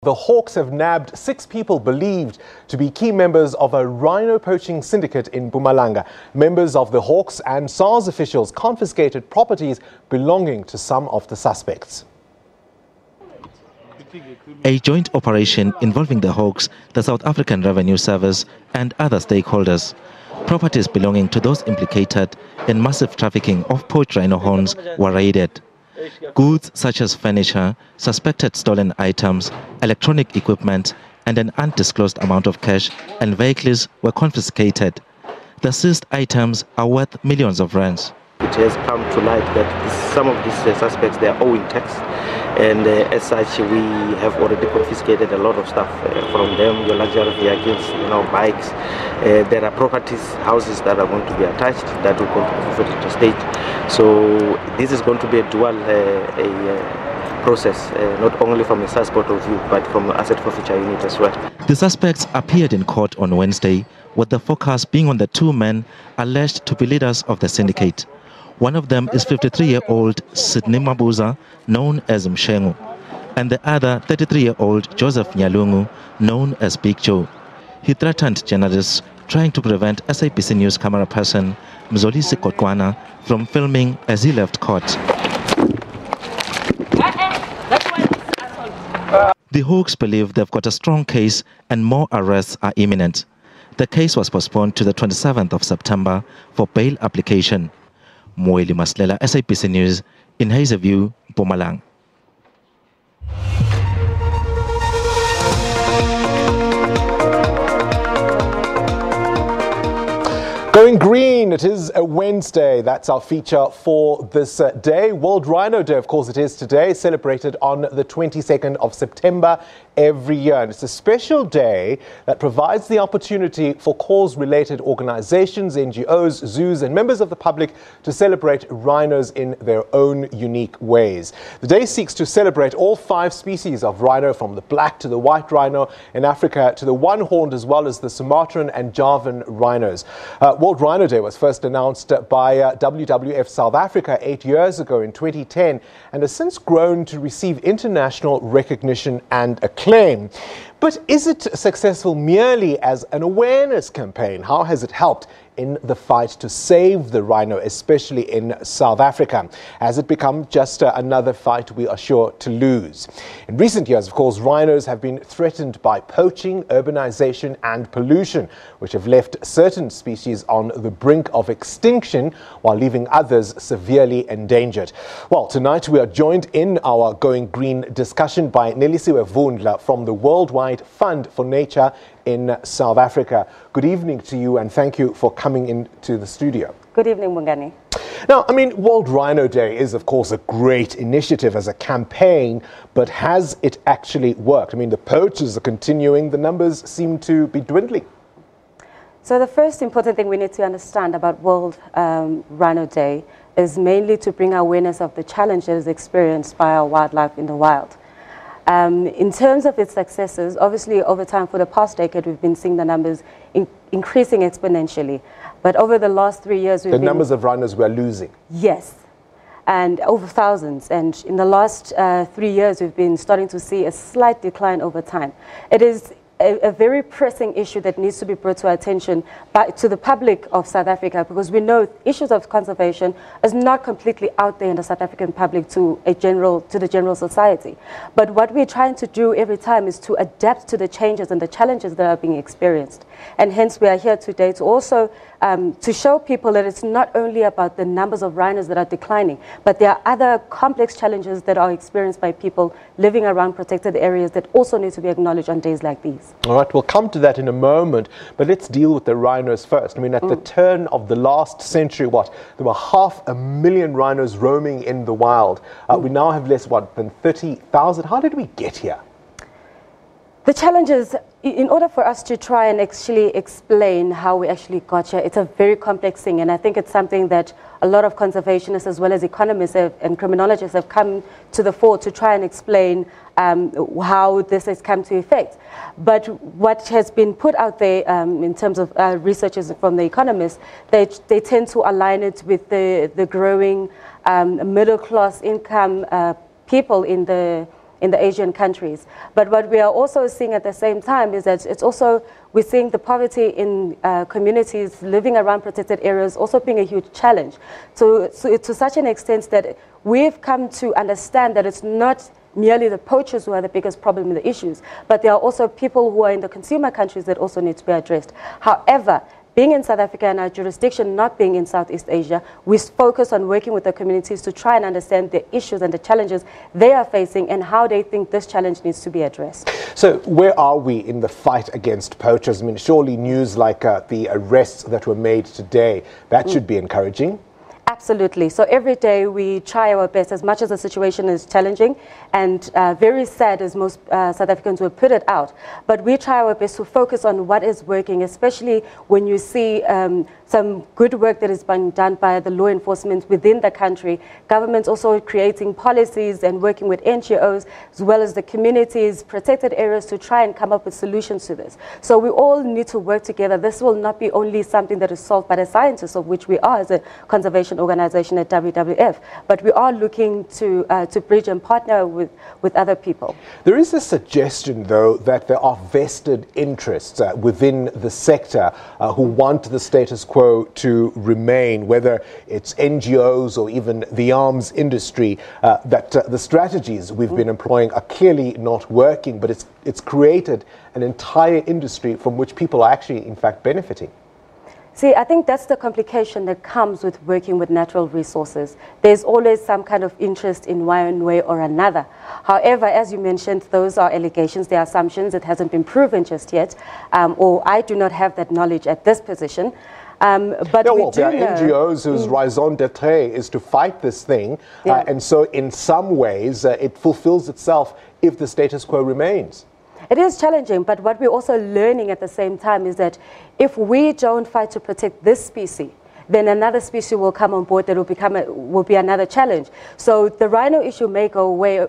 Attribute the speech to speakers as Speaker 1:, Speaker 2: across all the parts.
Speaker 1: The Hawks have nabbed 6 people believed to be key members of a rhino poaching syndicate in Mpumalanga. Members of the Hawks and SARS officials confiscated properties belonging to some of the suspects.
Speaker 2: A joint operation involving the Hawks, the South African Revenue Service and other stakeholders. Properties belonging to those implicated in massive trafficking of poached rhino horns were raided. Goods such as furniture, suspected stolen items, electronic equipment and an undisclosed amount of cash and vehicles were confiscated. The seized items are worth millions of rands.
Speaker 3: It has come to light that some of these suspects, they are owing tax, and as such we have already confiscated a lot of stuff from them, your luxury vehicles, bikes. There are properties, houses that are going to be attached that will go to forfeited to state. So this is going to be a dual process, not only from a SARS point of view, but from the asset forfeiture unit as well.
Speaker 2: The suspects appeared in court on Wednesday, with the focus being on the 2 men alleged to be leaders of the syndicate. One of them is 53-year-old Sidney Mabuza, known as Mshengu, and the other 33-year-old Joseph Nyalungu, known as Big Joe. He threatened journalists trying to prevent SABC News camera person Mzolisi Kotwana from filming as he left court. The Hawks believe they've got a strong case and more arrests are imminent. The case was postponed to the 27th of September for bail application. Moeli Maslela, SABC News, in Hazyview, Mpumalanga.
Speaker 1: Going green, it is a Wednesday. That's our feature for this day. World Rhino Day, of course, it is today, celebrated on the 22nd of September every year. And it's a special day that provides the opportunity for cause-related organizations, NGOs, zoos, and members of the public to celebrate rhinos in their own unique ways. The day seeks to celebrate all 5 species of rhino, from the black to the white rhino in Africa to the one-horned, as well as the Sumatran and Javan rhinos. World Rhino Day was first announced by WWF-South Africa 8 years ago in 2010 and has since grown to receive international recognition and acclaim. But is it successful merely as an awareness campaign? How has it helped in the fight to save the rhino, especially in South Africa? Has it become just another fight we are sure to lose? In recent years, of course, rhinos have been threatened by poaching, urbanization and pollution, which have left certain species on the brink of extinction while leaving others severely endangered. Well, tonight we are joined in our Going Green discussion by Nelisiwe Vundla from the Worldwide Fund for Nature in South Africa. Good evening to you and thank you for coming into the studio.
Speaker 4: Good evening, Mungani.
Speaker 1: Now, World Rhino Day is, of course, a great initiative as a campaign, but has it actually worked? The poachers are continuing, the numbers seem to be dwindling.
Speaker 4: So the first important thing we need to understand about World Rhino Day is mainly to bring awareness of the challenges experienced by our wildlife in the wild. In terms of its successes, obviously over time, for the past decade, we've been seeing the numbers increasing exponentially. But over the last 3 years, we've
Speaker 1: numbers of rhinos we're losing.
Speaker 4: Yes, and over thousands. And in the last 3 years, we've been starting to see a slight decline over time. It is a very pressing issue that needs to be brought to our attention to the public of South Africa, because we know issues of conservation is not completely out there in the South African public to the general society. But what we're trying to do every time is to adapt to the changes and the challenges that are being experienced. And hence we are here today to also to show people that it's not only about the numbers of rhinos that are declining, but there are other complex challenges that are experienced by people living around protected areas that also need to be acknowledged on days like these.
Speaker 1: All right, we'll come to that in a moment, but let's deal with the rhinos first. At the turn of the last century, there were 500,000 rhinos roaming in the wild. We now have less, than 30,000. How did we get here?
Speaker 4: The challenges, in order for us to try and actually explain how we actually got here, it's a very complex thing, and I think it's something that a lot of conservationists as well as economists and criminologists have come to the fore to try and explain how this has come to effect. But what has been put out there in terms of researchers from the economists, they tend to align it with the growing middle class income people in the in the Asian countries. But what we are also seeing at the same time is that we're seeing the poverty in communities living around protected areas also being a huge challenge. So to such an extent that we've come to understand that it's not merely the poachers who are the biggest problem in the issues, but there are also people who are in the consumer countries that also need to be addressed. However, being in South Africa and our jurisdiction not being in Southeast Asia, we focus on working with the communities to try and understand the issues and the challenges they are facing and how they think this challenge needs to be addressed.
Speaker 1: So where are we in the fight against poachers? I mean, surely news like the arrests that were made today, that should be encouraging.
Speaker 4: Absolutely. So every day we try our best, as much as the situation is challenging and very sad as most South Africans will put it out. But we try our best to focus on what is working, especially when you see some good work that is being done by the law enforcement within the country. Governments also creating policies and working with NGOs as well as the communities, protected areas to try and come up with solutions to this. So we all need to work together. This will not be only something that is solved by the scientists, of which we are as a conservation organization at WWF, but we are looking to bridge and partner with other people.
Speaker 1: There is a suggestion, though, that there are vested interests within the sector who want the status quo to remain, whether it's NGOs or even the arms industry, that the strategies we've been employing are clearly not working, but it's created an entire industry from which people are actually, in fact, benefiting.
Speaker 4: See, I think that's the complication that comes with working with natural resources. There's always some kind of interest in one way or another. However, as you mentioned, those are allegations, they are assumptions. It hasn't been proven just yet, or I do not have that knowledge at this position. But
Speaker 1: there are NGOs whose raison d'etre is to fight this thing, and so in some ways it fulfills itself if the status quo remains.
Speaker 4: It is challenging, but what we're also learning at the same time is that if we don't fight to protect this species, then another species will come on board that will be another challenge. So the rhino issue may go away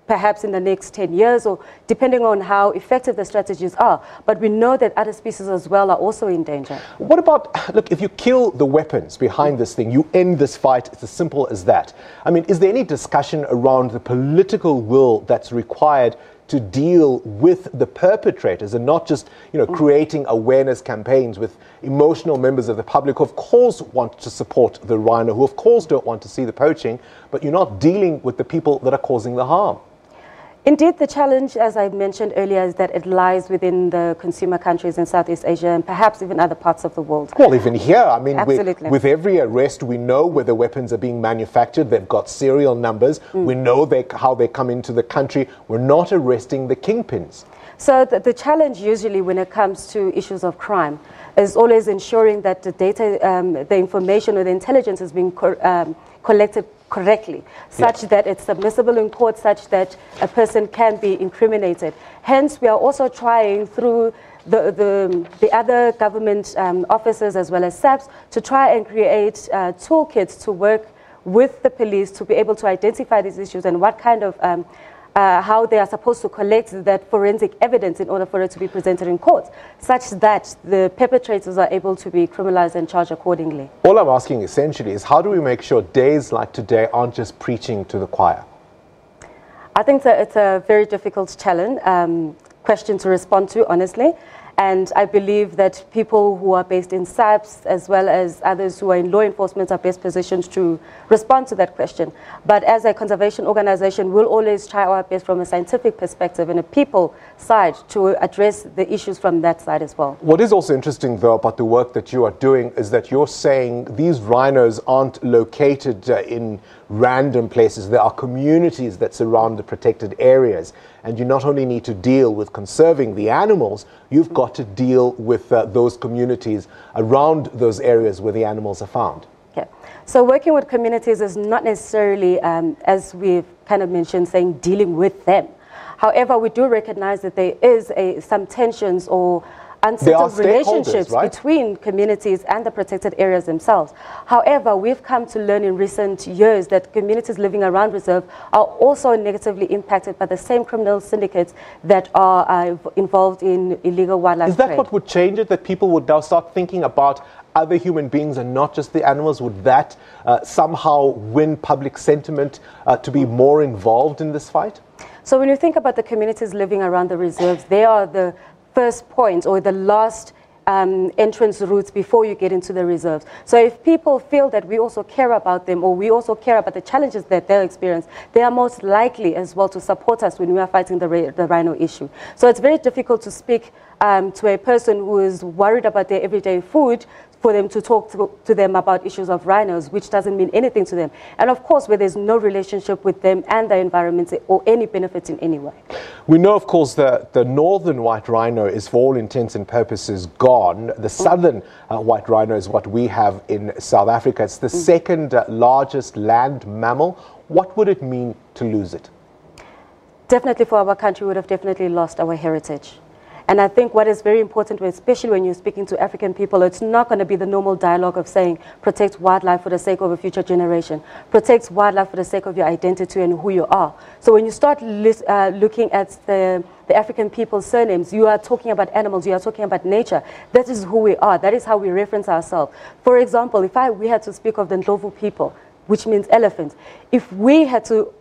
Speaker 4: perhaps in the next 10 years, or depending on how effective the strategies are. But we know that other species as well are also in danger.
Speaker 1: What about, look, if you kill the weapons behind this thing, you end this fight, it's as simple as that. I mean, is there any discussion around the political will that's required to deal with the perpetrators and not just, creating awareness campaigns with emotional members of the public who of course want to support the rhino, who of course don't want to see the poaching, but you're not dealing with the people that are causing the harm?
Speaker 4: Indeed, the challenge, as I mentioned earlier, is that it lies within the consumer countries in Southeast Asia and perhaps even other parts of the world.
Speaker 1: Well, even here, I mean, with every arrest, we know where the weapons are being manufactured. They've got serial numbers. We know how they come into the country. We're not arresting the kingpins.
Speaker 4: So the challenge usually when it comes to issues of crime is always ensuring that the data, the information or the intelligence is being collected correctly, such that it's submissible in court, such that a person can be incriminated. Hence, we are also trying through the other government officers as well as SABC to try and create toolkits to work with the police to be able to identify these issues and what kind of how they are supposed to collect that forensic evidence in order for it to be presented in court, such that the perpetrators are able to be criminalized and charged accordingly. All
Speaker 1: I'm asking essentially is how do we make sure days like today aren't just preaching to the choir?
Speaker 4: I think that it's a very difficult challenge, question to respond to, honestly. And I believe that people who are based in SABC as well as others who are in law enforcement are best positioned to respond to that question. But as a conservation organization, we'll always try our best from a scientific perspective and a people side to address the issues from that side as well.
Speaker 1: What is also interesting, though, about the work that you are doing is that you're saying these rhinos aren't located in random places. There are communities that surround the protected areas. And you not only need to deal with conserving the animals, you've got to deal with those communities around those areas where the animals are found.
Speaker 4: Okay. So working with communities is not necessarily, as we've kind of mentioned, saying dealing with them. However, we do recognize that there is some tensions or unsettled relationships between communities and the protected areas themselves. However, we've come to learn in recent years that communities living around reserve are also negatively impacted by the same criminal syndicates that are involved in illegal wildlife trade.
Speaker 1: Is that what would change it, that people would now start thinking about other human beings and not just the animals? Would that somehow win public sentiment to be more involved in this fight?
Speaker 4: So when you think about the communities living around the reserves, they are the first point or the last entrance routes before you get into the reserves. So if people feel that we also care about them, or we also care about the challenges that they'll experience, they are most likely as well to support us when we are fighting the rhino issue. So it's very difficult to speak to a person who is worried about their everyday food for them to talk to them about issues of rhinos, which doesn't mean anything to them. And of course, where there's no relationship with them and the environment or any benefit in any way.
Speaker 1: We know, of course, that the northern white rhino is for all intents and purposes gone. The southern white rhino is what we have in South Africa. It's the second largest land mammal. What would it mean to lose it?
Speaker 4: Definitely for our country, we would have definitely lost our heritage. And I think what is very important, especially when you're speaking to African people, it's not going to be the normal dialogue of saying, protect wildlife for the sake of a future generation, protect wildlife for the sake of your identity and who you are. So when you start looking at the African people's surnames, you are talking about animals, you are talking about nature. That is who we are. That is how we reference ourselves. For example, if we had to speak of the Ndlovu people, which means elephants, if we had to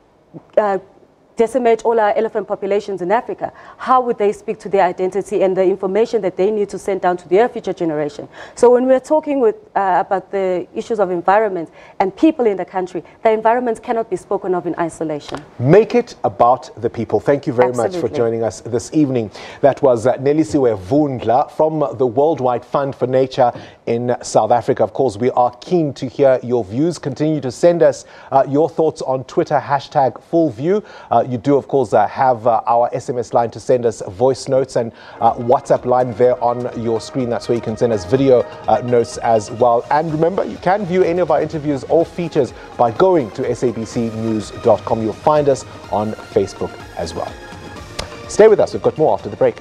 Speaker 4: decimate all our elephant populations in Africa, how would they speak to their identity and the information that they need to send down to their future generation? So when we're talking about the issues of environment and people in the country, the environment cannot be spoken of in isolation.
Speaker 1: Make it about the people. Thank you very
Speaker 4: Absolutely.
Speaker 1: much for joining us this evening. That was Nelisiwe Vundla from the Worldwide Fund for Nature in South Africa. Of course, we are keen to hear your views. Continue to send us your thoughts on Twitter, #FullView. You do, of course, have our SMS line to send us voice notes, and WhatsApp line there on your screen. That's where you can send us video notes as well. And remember, you can view any of our interviews or features by going to sabcnews.com. You'll find us on Facebook as well. Stay with us. We've got more after the break.